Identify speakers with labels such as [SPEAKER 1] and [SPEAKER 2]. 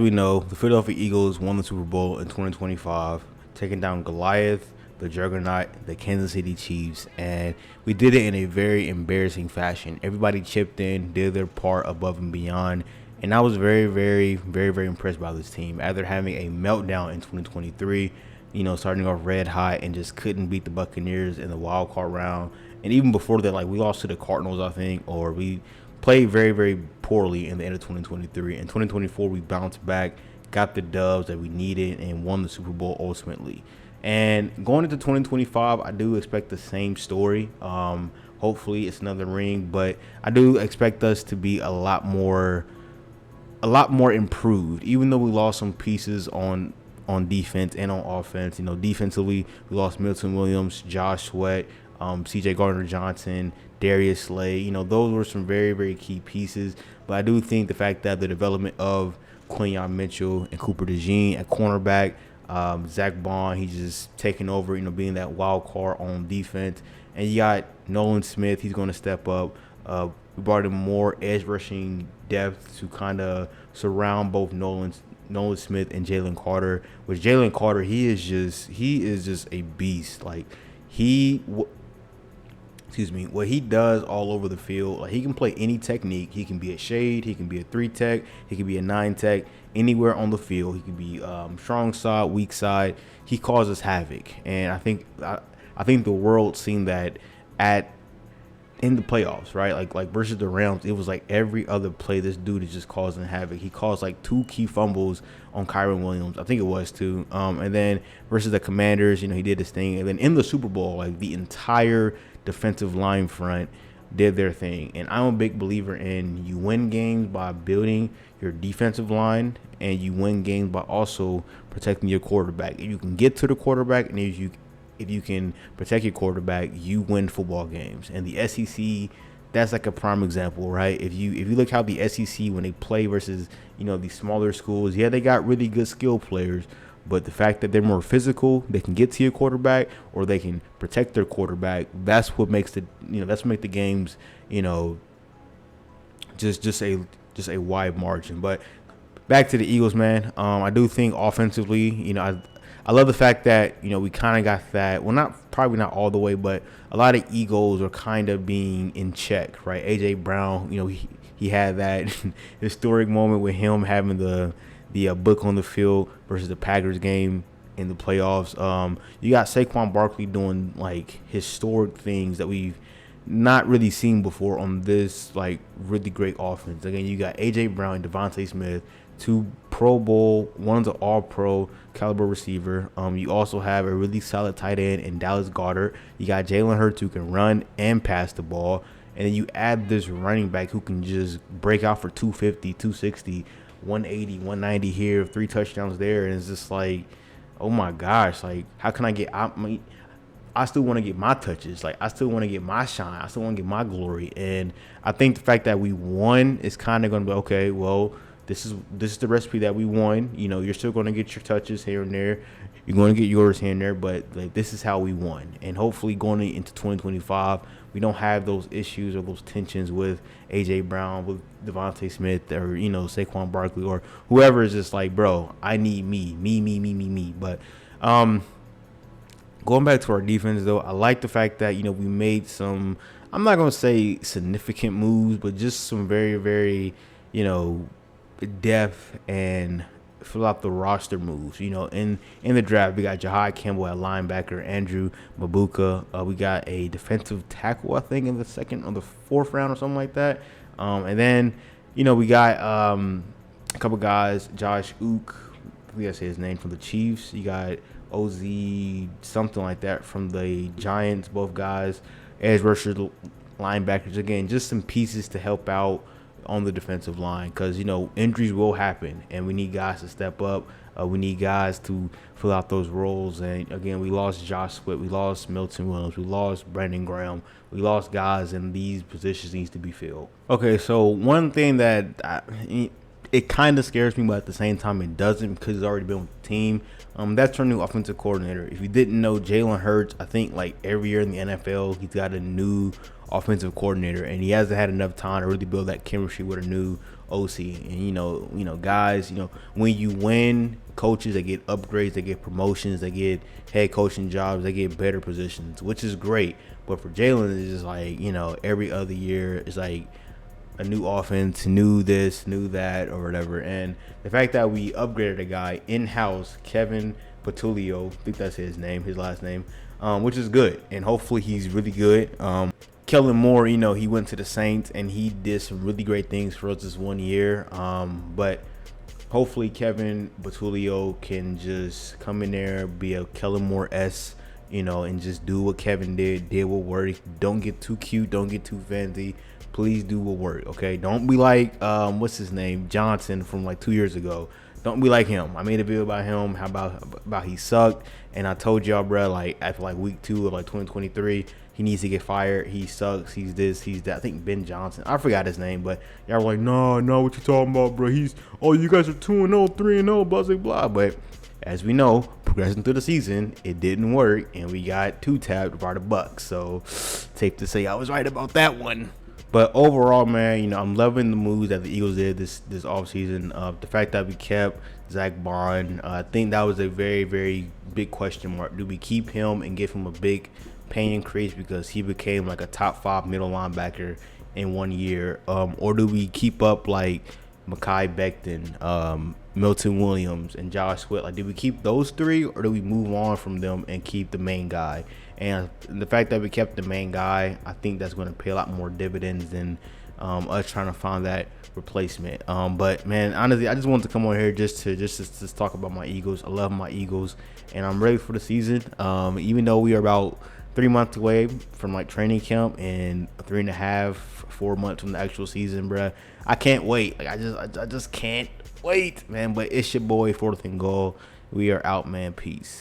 [SPEAKER 1] We know the Philadelphia Eagles won the Super Bowl in 2025, taking down Goliath, the Juggernaut, the Kansas City Chiefs, and we did it in a very embarrassing fashion. Everybody chipped in, did their part above and beyond, and I was very impressed by this team. After having a meltdown in 2023, starting off red hot and just couldn't beat the Buccaneers in the wild card round, and even before that, like we lost to the Cardinals, I think, or we played very poorly in the end of 2023. In 2024, we bounced back, got the dubs that we needed, and won the Super Bowl ultimately. And going into 2025, I do expect the same story. Hopefully, it's another ring, but I do expect us to be a lot more improved. Even though we lost some pieces on defense and on offense, defensively we lost Milton Williams, Josh Sweat, C.J. Gardner-Johnson, Darius Slay. Those were some very key pieces. But I do think the fact that the development of Quinyon Mitchell and Cooper DeJean at cornerback, Zach Bond, he's just taking over, being that wild card on defense. And you got Nolan Smith, he's going to step up. We brought in more edge rushing depth to kind of surround both Nolan Smith and Jalen Carter. With Jalen Carter, he is just a beast. Like what he does all over the field. Like he can play any technique. He can be a shade. He can be a 3 tech. He can be a 9 tech. Anywhere on the field, he can be strong side, weak side. He causes havoc, and I think the world seen that in the playoffs, right? Like versus the Rams, it was like every other play, this dude is just causing havoc. He caused like 2 key fumbles on Kyren Williams, I think it was 2. And then versus the Commanders, he did his thing. And then in the Super Bowl, like the entire defensive line front did their thing. And I'm a big believer in you win games by building your defensive line, and you win games by also protecting your quarterback. If you can get to the quarterback, and if you can protect your quarterback, you win football games. And the SEC, that's like a prime example, right? If you look how the SEC, when they play versus these smaller schools, yeah, they got really good skill players, but the fact that they're more physical, they can get to your quarterback, or they can protect their quarterback. That's what makes the games just a wide margin. But back to the Eagles, man. I do think offensively, I love the fact that we kind of got that. Well, probably not all the way, but a lot of egos are kind of being in check, right? AJ Brown, he had that historic moment with him having the book on the field versus the Packers game in the playoffs. You got Saquon Barkley doing like historic things that we've not really seen before on this like really great offense. Again, you got AJ Brown and Devontae Smith, 2 Pro Bowl, one's an All-Pro caliber receiver. You also have a really solid tight end in Dallas Goedert. You got Jalen Hurts who can run and pass the ball. And then you add this running back who can just break out for 250, 260, 180, 190 here, 3 touchdowns there. And it's just like, oh my gosh, like how can I still want to get my touches. Like I still want to get my shine. I still want to get my glory. And I think the fact that we won is kind of going to be, okay, well, this is the recipe that we won. You're still going to get your touches here and there. You're going to get yours here and there, but like this is how we won. And hopefully going into 2025, we don't have those issues or those tensions with AJ Brown, with Devontae Smith, or Saquon Barkley, or whoever is just like, bro, I need me. But going back to our defense, though, I like the fact that we made some. I'm not going to say significant moves, but just some very depth and fill out the roster moves. In the draft, we got Jahai Campbell at linebacker, Andrew Mabuka. We got a defensive tackle, I think, in the 2nd or the 4th round or something like that. And then, we got a couple guys, Josh Ook, I gotta say his name, from the Chiefs. You got Oz something like that from the Giants, both guys, edge rushers, linebackers. Again, just some pieces to help out on the defensive line, because injuries will happen and we need guys to step up. We need guys to fill out those roles. And again, we lost Josh Sweat, we lost Milton Williams, we lost Brandon Graham, we lost guys in these positions needs to be filled. Okay, so one thing that it kind of scares me, but at the same time it doesn't, because it's already been with the team. That's our new offensive coordinator. If you didn't know, Jalen Hurts, I think like every year in the NFL, he's got a new offensive coordinator, and he hasn't had enough time to really build that chemistry with a new OC. And guys, when you win, coaches they get upgrades, they get promotions, they get head coaching jobs, they get better positions, which is great. But for Jalen, it's just like every other year it's like a new offense, new this, new that, or whatever. And the fact that we upgraded a guy in house, Kevin Patulio, I think that's his name, his last name, which is good, and hopefully he's really good. Kellen Moore, he went to the Saints and he did some really great things for us this 1 year. But hopefully Kevin Patulio can just come in there, be a Kellen Moore-esque, and just do what Kevin did what worked. Don't get too cute, don't get too fancy. Please do what work, okay? Don't be like what's his name, Johnson from like 2 years ago. Don't be like him. I made a video about him, how about he sucked, and I told y'all, bro, like after like week 2 of like 2023, he needs to get fired. He sucks. He's this. He's that. I think Ben Johnson. I forgot his name, but y'all were like, no, what you talking about, bro? You guys are 2-0, 3-0, blah blah blah. But as we know, progressing through the season, it didn't work, and we got 2-tapped by the Bucks. So safe to say I was right about that one. But overall, man, I'm loving the moves that the Eagles did this offseason. The fact that we kept Zach Bond, I think that was a very, very big question mark. Do we keep him and give him a big pay increase because he became like a top 5 middle linebacker in 1 year? Or do we keep up like Mekhi Becton, Milton Williams, and Josh Sweat? Like, do we keep those 3 or do we move on from them and keep the main guy? And the fact that we kept the main guy, I think that's going to pay a lot more dividends than us trying to find that replacement. But man, honestly, I just wanted to come on here just to talk about my Eagles. I love my Eagles, and I'm ready for the season. Even though we are about 3 months away from like training camp and 3.5, 4 months from the actual season, bruh, I can't wait. Like I just can't wait, man. But it's your boy, Fourth and Goal. We are out, man. Peace.